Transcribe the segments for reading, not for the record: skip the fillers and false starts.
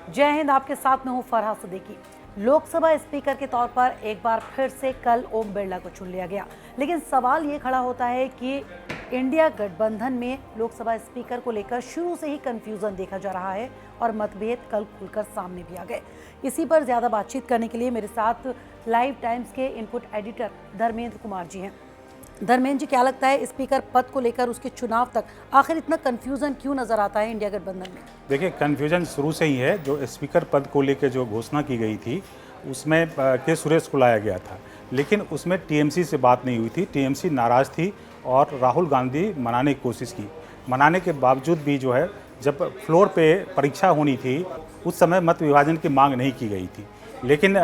जय हिंद। आपके साथ में हूँ फरहा सिद्दीकी। लोकसभा स्पीकर के तौर पर एक बार फिर से कल ओम बिरला को चुन लिया गया, लेकिन सवाल ये खड़ा होता है कि इंडिया गठबंधन में लोकसभा स्पीकर को लेकर शुरू से ही कंफ्यूजन देखा जा रहा है और मतभेद कल खुलकर सामने भी आ गए। इसी पर ज्यादा बातचीत करने के लिए मेरे साथ लाइव टाइम्स के इनपुट एडिटर धर्मेंद्र कुमार जी हैं। धर्मेंद्र जी, क्या लगता है स्पीकर पद को लेकर उसके चुनाव तक आखिर इतना कंफ्यूजन क्यों नजर आता है इंडिया गठबंधन में? देखिए, कन्फ्यूजन शुरू से ही है। जो स्पीकर पद को लेकर जो घोषणा की गई थी उसमें के सुरेश को लाया गया था, लेकिन उसमें टीएमसी से बात नहीं हुई थी। टीएमसी नाराज़ थी और राहुल गांधी मनाने की कोशिश की। मनाने के बावजूद भी जो है, जब फ्लोर पे परीक्षा होनी थी उस समय मत विभाजन की मांग नहीं की गई थी, लेकिन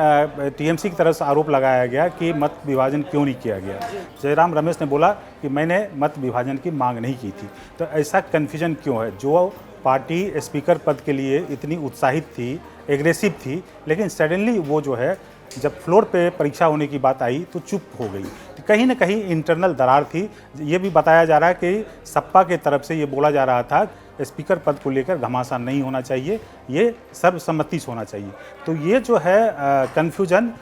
टीएमसी की तरफ से आरोप लगाया गया कि मत विभाजन क्यों नहीं किया गया। जयराम रमेश ने बोला कि मैंने मत विभाजन की मांग नहीं की थी। तो ऐसा कन्फ्यूजन क्यों है? जो पार्टी स्पीकर पद के लिए इतनी उत्साहित थी, एग्रेसिव थी, लेकिन सडनली वो जो है जब फ्लोर पे परीक्षा होने की बात आई तो चुप हो गई। तो कहीं ना कहीं इंटरनल दरार थी। ये भी बताया जा रहा है कि सपा के तरफ से ये बोला जा रहा था स्पीकर पद को लेकर घमासान नहीं होना चाहिए, ये सर्वसम्मति से होना चाहिए। तो ये जो है कन्फ्यूजन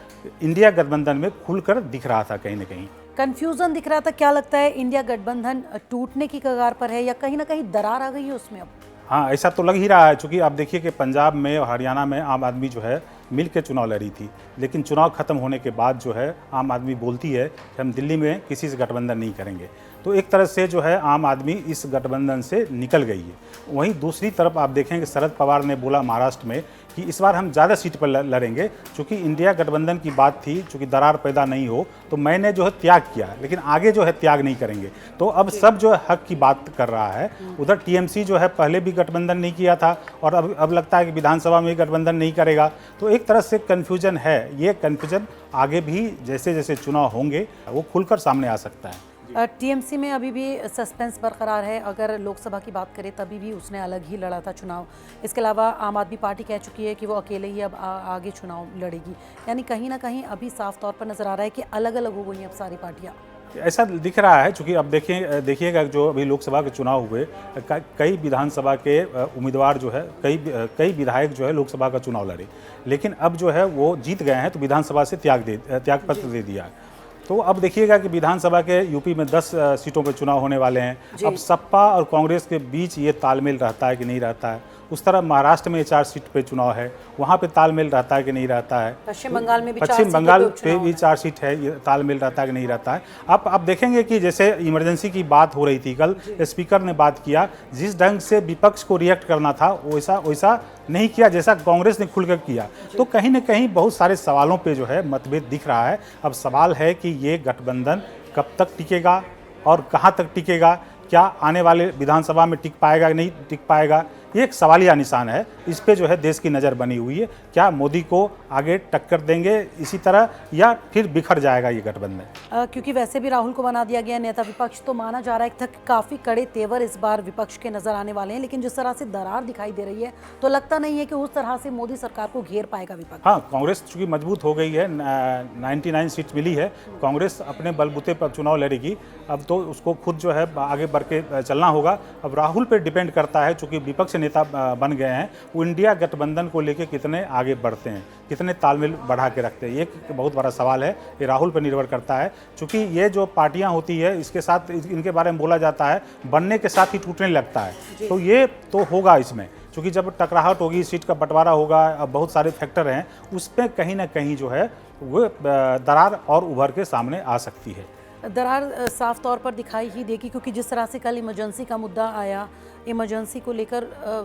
इंडिया गठबंधन में खुलकर दिख रहा था। कहीं ना कहीं कंफ्यूजन दिख रहा था। क्या लगता है इंडिया गठबंधन टूटने की कगार पर है या कहीं ना कहीं दरार आ गई है उसमें अब? हाँ, ऐसा तो लग ही रहा है, क्योंकि आप देखिए कि पंजाब में और हरियाणा में आम आदमी जो है मिल के चुनाव लड़ी थी, लेकिन चुनाव खत्म होने के बाद जो है आम आदमी बोलती है कि हम दिल्ली में किसी से गठबंधन नहीं करेंगे। तो एक तरह से जो है आम आदमी इस गठबंधन से निकल गई है। वहीं दूसरी तरफ आप देखेंगे शरद पवार ने बोला महाराष्ट्र में कि इस बार हम ज़्यादा सीट पर लड़ेंगे, चूँकि इंडिया गठबंधन की बात थी, चूँकि दरार पैदा नहीं हो तो मैंने जो है त्याग किया, लेकिन आगे जो है त्याग नहीं करेंगे। तो अब सब जो है हक की बात कर रहा है। उधर टीएमसी जो है पहले भी गठबंधन नहीं किया था और अब लगता है कि विधानसभा में गठबंधन नहीं करेगा। तो एक तरह से कन्फ्यूजन है। ये कन्फ्यूजन आगे भी जैसे जैसे चुनाव होंगे वो खुलकर सामने आ सकता है। टीएमसी में अभी भी सस्पेंस बरकरार है। अगर लोकसभा की बात करें तभी भी उसने अलग ही लड़ा था चुनाव। इसके अलावा आम आदमी पार्टी कह चुकी है कि वो अकेले ही अब आगे चुनाव लड़ेगी। यानी कहीं ना कहीं अभी साफ तौर पर नजर आ रहा है कि अलग अलग हो गई हैं अब सारी पार्टियां। ऐसा दिख रहा है, चूँकि अब देखिएगा जो अभी लोकसभा के चुनाव हुए, कई विधानसभा के उम्मीदवार जो है, कई विधायक जो है लोकसभा का चुनाव लड़े, लेकिन अब जो है वो जीत गए हैं तो विधानसभा से त्याग पत्र दे दिया। तो अब देखिएगा कि विधानसभा के यूपी में 10 सीटों पर चुनाव होने वाले हैं। अब सपा और कांग्रेस के बीच ये तालमेल रहता है कि नहीं रहता है। उस तरह महाराष्ट्र में 4 सीट पे चुनाव है, वहाँ पे तालमेल रहता है कि नहीं रहता है। पश्चिम बंगाल में भी पश्चिम बंगाल पे भी 4 सीट है, ये तालमेल रहता है कि नहीं रहता है। आप देखेंगे कि जैसे इमरजेंसी की बात हो रही थी, कल स्पीकर ने बात किया, जिस ढंग से विपक्ष को रिएक्ट करना था वैसा नहीं किया जैसा कांग्रेस ने खुलकर किया। तो कहीं ना कहीं बहुत सारे सवालों पे जो है मतभेद दिख रहा है। अब सवाल है कि ये गठबंधन कब तक टिकेगा और कहाँ तक टिकेगा? क्या आने वाले विधानसभा में टिक पाएगा कि नहीं टिक पाएगा? ये एक सवालिया निशान है। इस पे जो है देश की नज़र बनी हुई है। क्या मोदी को आगे टक्कर देंगे इसी तरह या फिर बिखर जाएगा ये गठबंधन? क्योंकि वैसे भी राहुल को बना दिया गया नेता विपक्ष, तो माना जा रहा है कि काफ़ी कड़े तेवर इस बार विपक्ष के नज़र आने वाले हैं। लेकिन जिस तरह से दरार दिखाई दे रही है तो लगता नहीं है कि उस तरह से मोदी सरकार को घेर पाएगा विपक्ष। हाँ, कांग्रेस चूँकि मजबूत हो गई है, 99 सीट मिली है, कांग्रेस अपने बलबूते पर चुनाव लड़ेगी। अब तो उसको खुद जो है आगे बढ़ के चलना होगा। अब राहुल पर डिपेंड करता है, चूँकि विपक्ष नेता बन गए हैं, वो इंडिया गठबंधन को लेकर कितने आगे बढ़ते हैं, कितने तालमेल बढ़ा के रखते हैं। ये एक बहुत बड़ा सवाल है। ये राहुल पर निर्भर करता है, क्योंकि ये जो पार्टियां होती है इसके साथ इनके बारे में बोला जाता है बनने के साथ ही टूटने लगता है। तो ये तो होगा इसमें, क्योंकि जब टकराहट होगी, सीट का बंटवारा होगा, अब बहुत सारे फैक्टर हैं, उस पर कहीं ना कहीं जो है वो दरार और उभर के सामने आ सकती है। दरार साफ तौर पर दिखाई ही देगी, क्योंकि जिस तरह से कल इमरजेंसी का मुद्दा आया, इमरजेंसी को लेकर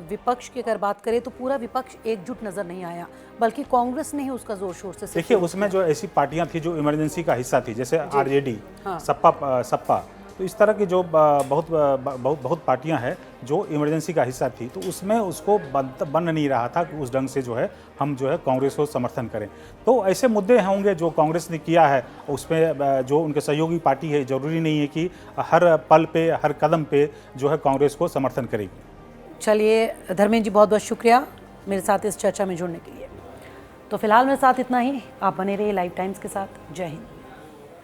विपक्ष की अगर बात करें तो पूरा विपक्ष एकजुट नजर नहीं आया, बल्कि कांग्रेस ने ही उसका जोर शोर से देखिए, उसमें जो ऐसी पार्टियां थी जो इमरजेंसी का हिस्सा थी, जैसे आरजेडी, सपा, तो इस तरह की जो बहुत पार्टियां हैं जो इमरजेंसी का हिस्सा थी, तो उसमें उसको बन नहीं रहा था कि उस ढंग से जो है हम जो है कांग्रेस को समर्थन करें। तो ऐसे मुद्दे होंगे जो कांग्रेस ने किया है, उसमें जो उनके सहयोगी पार्टी है, जरूरी नहीं है कि हर पल पे हर कदम पे जो है कांग्रेस को समर्थन करेगी। चलिए धर्मेंद्र जी, बहुत बहुत शुक्रिया मेरे साथ इस चर्चा में जुड़ने के लिए। तो फिलहाल मेरे साथ इतना ही। आप बने रहिए लाइव टाइम्स के साथ। जय हिंद।